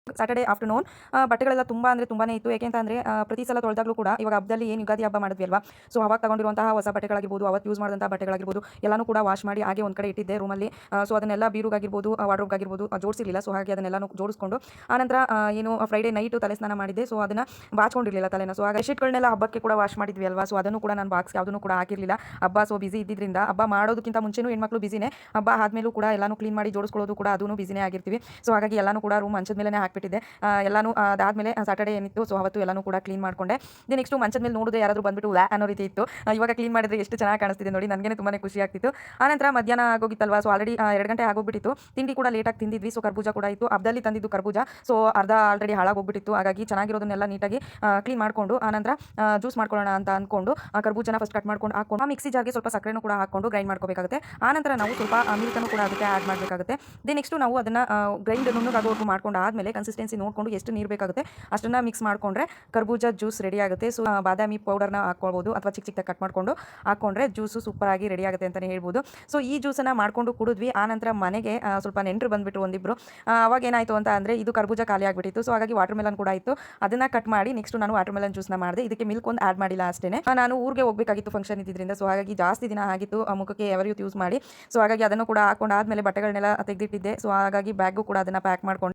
Saturday afternoon ಬಟ್ಟೆಗಳೆಲ್ಲ ತುಂಬ ಅಂದರೆ ತುಂಬಾನೇ ಇತ್ತು. ಏಕೆ ಅಂತಂದರೆ ಪ್ರತಿ ಸಲ ತೊಳೆದಾಗಲೂ ಕೂಡ ಇವಾಗ ಹಬ್ಬದಲ್ಲಿ ಏನು ಯುಗಾದಿ ಹಬ್ಬ ಮಾಡಿದ್ವಿ ಅಲ್ವಾ, ಸೊ ಅವಾಗ ತಗೊಂಡಿರುವಂತಹ ಹೊಸ ಬಟ್ಟೆಗಳಾಗಿರ್ಬೋದು, ಅವತ್ತು ಯೂಸ್ ಮಾಡಿದಂತಹ ಬಟ್ಟೆಗಳಾಗಿರ್ಬೋದು ಎಲ್ಲನೂ ಕೂಡ ವಾಶ್ ಮಾಡಿ ಹಾಗೆ ಒಂದು ಕಡೆ ಇಟ್ಟಿದ್ದೆ ರೂಮಲ್ಲಿ. ಸೊ ಅದನ್ನೆಲ್ಲ ಬೀರುಗಾಗಿರ್ಬೋದು, ವಾರ್ಡ್ರೋಬ್ಗಾಗಿರ್ಬೋದು ಜೋಡಿಸಿರಲಿಲ್ಲ. ಸೊ ಹಾಗೆ ಅದನ್ನೆಲ್ಲನೂ ಜೋಡಿಸ್ಕೊಂಡು ಆನಂತರ ಏನು ಫ್ರೈಡೇ ನೈಟು ತಲೆ ಸ್ನಾನ ಮಾಡಿದ್ದೆ. ಸೊ ಅದನ್ನು ಬಾಚ್ಕೊಂಡಿರಲಿಲ್ಲ ತಲೆನ. ಸೊ ಹಾಗೆ ಶೀಟ್ಗಳನ್ನೆಲ್ಲ ಹಬ್ಬಕ್ಕೆ ಕೂಡ ವಾಶ್ ಮಾಡಿದ್ವಿ ಅಲ್ವಾ, ಸೊ ಅದನ್ನು ಕೂಡ ನಾನು ಬಾಕ್ಸ್ ಯಾವುದನ್ನು ಕೂಡ ಹಾಕಿರಲಿಲ್ಲ. ಹಬ್ಬ ಸೊ ಬಿಸಿ ಇದ್ದಿದ್ದರಿಂದ ಹಬ್ಬ ಮಾಡೋದಕ್ಕಿಂತ ಮುಂಚೆನೂ ಹೆಣ್ಮಕ್ಳು ಬಿಸಿನೇ, ಹಬ್ಬ ಆದಮೇಲೂ ಕೂಡ ಎಲ್ಲನೂ ಕ್ಲೀನ್ ಮಾಡಿ ಜೋಡಿಸ್ಕೊಳ್ಳೋದು ಕೂಡ ಅದೂ ಬಿಸಿನೇ ಆಗಿರ್ತೀವಿ. ಸೊ ಹಾಗಾಗಿ ಎಲ್ಲನೂ ಕೂಡ ರೂಮ್ ಮಂಚದ ಮೇಲೆ ಹಾಕಿಬಿಟ್ಟಿದ್ದೆ. ಎಲ್ಲನೂ ಅದಾದಮೇಲೆ ಸ್ಯಾಟರ್ಡೇ ಏನಿತ್ತು ಸೊ ಅವತ್ತು ಎಲ್ಲನೂ ಕೂಡ ಕ್ಲೀನ್ ಮಾಡಿಕೊಂಡೆ. ನೆಕ್ಸ್ಟು ಮಂಚದ ಮೇಲೆ ನೋಡಿದ್ರೆ ಯಾರಾದರೂ ಬಂದುಬಿಟ್ಟು ವ್ಯಾ ಅನ್ನೋ ರೀತಿ ಇತ್ತು. ಇವಾಗ ಕ್ಲೀನ್ ಮಾಡಿದ್ರೆ ಎಷ್ಟು ಚೆನ್ನಾಗಿ ಕಾಣಿಸ್ತಿದೆ ನೋಡಿ, ನನಗೆ ತುಂಬಾ ಖುಷಿ ಆಗ್ತಿತ್ತು. ಆನಂತರ ಮಧ್ಯಾಹ್ನ ಆಗೋಗಿತ್ತಲ್ವಾ, ಸೊ ಆಲ್ರೆಡಿ 2 ಗಂಟೆ ಆಗೋಗ್ಬಿಟ್ಟಿತ್ತು. ತಿಂಡಿ ಕೂಡ ಲೇಟಾಗಿ ತಿಂದಿದ್ವಿ. ಸೊ ಕರ್ಬೂಜ ಕೂಡ ಇತ್ತು, ಹಬ್ಬದಲ್ಲಿ ತಂದಿದ್ದು ಕರ್ಬೂಜ. ಸೊ ಅರ್ಧ ಆಲ್ರೆಡಿ ಹಾಳಾಗೋಗ್ಬಿಟ್ಟಿತ್ತು. ಹಾಗಾಗಿ ಚೆನ್ನಾಗಿರೋದನ್ನೆಲ್ಲ ನೀಟಾಗಿ ಕ್ಲೀನ್ ಮಾಡಿಕೊಂಡು ಆನಂತರ ಜ್ಯೂಸ್ ಮಾಡ್ಕೊಳ್ಳೋಣ ಅಂತ ಅಂದ್ಕೊಂಡು ಕರ್ಬೂಜನ ಫಸ್ಟ್ ಕಟ್ ಮಾಡ್ಕೊಂಡು ಹಾಕೊಂಡು ಮಿಕ್ಸಿ ಜಾರ್ಗೆ ಸ್ವಲ್ಪ ಸಕ್ಕರೆನೂ ಕೂಡ ಹಾಕೊಂಡು ಗ್ರೈಂಡ್ ಮಾಡ್ಕೋಬೇಕಾಗುತ್ತೆ. ಆನಂತರ ನಾವು ಸ್ವಲ್ಪ ಮಿಲ್ಕನ್ನು ಕೂಡ ಅದಕ್ಕೆ ಆ್ಯಡ್ ಮಾಡಬೇಕಾಗುತ್ತೆ. ನೆಕ್ಸ್ಟು ನಾವು ಅದನ್ನು ಗ್ರೈಂಡ್ ನುಣ್ಣಗಾಗೋವರೆಗೂ ಮಾಡ್ಕೊಂಡು ಆದಮೇಲೆ ಕನ್ಸಿಸ್ಟೆನ್ಸಿ ನೋಡಿಕೊಂಡು ಎಷ್ಟು ನೀರು ಬೇಕಾಗುತ್ತೆ ಅಷ್ಟನ್ನು ಮಿಕ್ಸ್ ಮಾಡಿಕೊಂಡ್ರೆ ಕರ್ಬೂಜ ಜ್ಯೂಸ್ ರೆಡಿ ಆಗುತ್ತೆ. ಸೊ ಬಾದಾಮಿ ಪೌಡರ್ನ ಹಾಕ್ಕೊಳ್ಬೋದು ಅಥವಾ ಚಿಕ್ಕ ಚಿಕ್ಕದಾಗಿ ಕಟ್ ಮಾಡಿಕೊಂಡು ಹಾಕ್ಕೊಂಡ್ರೆ ಜ್ಯೂಸು ಸೂಪರಾಗಿ ರೆಡಿ ಆಗುತ್ತೆ ಅಂತಲೇ ಹೇಳ್ಬೋದು. ಸೊ ಈ ಜ್ಯೂಸನ್ನು ಮಾಡಿಕೊಂಡು ಕುಡಿದ್ವಿ. ಆನಂತರ ಮನೆಗೆ ಸ್ವಲ್ಪ ನೆಂಟರು ಬಂದುಬಿಟ್ರು ಒಂದಿಬ್ಬರು. ಅವಾಗ ಏನಾಯಿತು ಅಂತ ಅಂದರೆ ಇದು ಕರ್ಬೂಜ ಖಾಲಿ ಆಗಿಬಿಟ್ಟಿತ್ತು. ಸೊ ಹಾಗಾಗಿ ವಾಟರ್ ಮೆಲನ್ ಕೂಡ ಇತ್ತು, ಅದನ್ನು ಕಟ್ ಮಾಡಿ ನೆಕ್ಸ್ಟ್ ನಾನು ವಾಟರ್ ಮೆಲನ್ ಜ್ಯೂಸ್ನ ಮಾಡಿದೆ. ಇದಕ್ಕೆ ಮಿಲ್ಕ್ ಒಂದು ಆ್ಯಡ್ ಮಾಡಿಲ್ಲ ಅಷ್ಟೇ. ನಾನು ಊರಿಗೆ ಹೋಗಬೇಕಾಗಿತ್ತು ಫಂಕ್ಷನ್ ಇದ್ದಿದ್ದರಿಂದ. ಸೊ ಹಾಗಾಗಿ ಜಾಸ್ತಿ ದಿನ ಆಗಿತ್ತು ಮುಖಕ್ಕೆ ಎವರ್ ಯೂತ್ ಯೂಸ್ ಮಾಡಿ. ಸೊ ಹಾಗಾಗಿ ಅದನ್ನು ಕೂಡ ಹಾಕೊಂಡು ಆದಮೇಲೆ ಬಟ್ಟೆಗಳನ್ನೆಲ್ಲ ತೆಗೆದಿಟ್ಟಿದ್ದೆ. ಸೊ ಹಾಗಾಗಿ ಬ್ಯಾಗು ಕೂಡ ಅದನ್ನು ಪ್ಯಾಕ್ ಮಾಡ್ಕೊಂಡು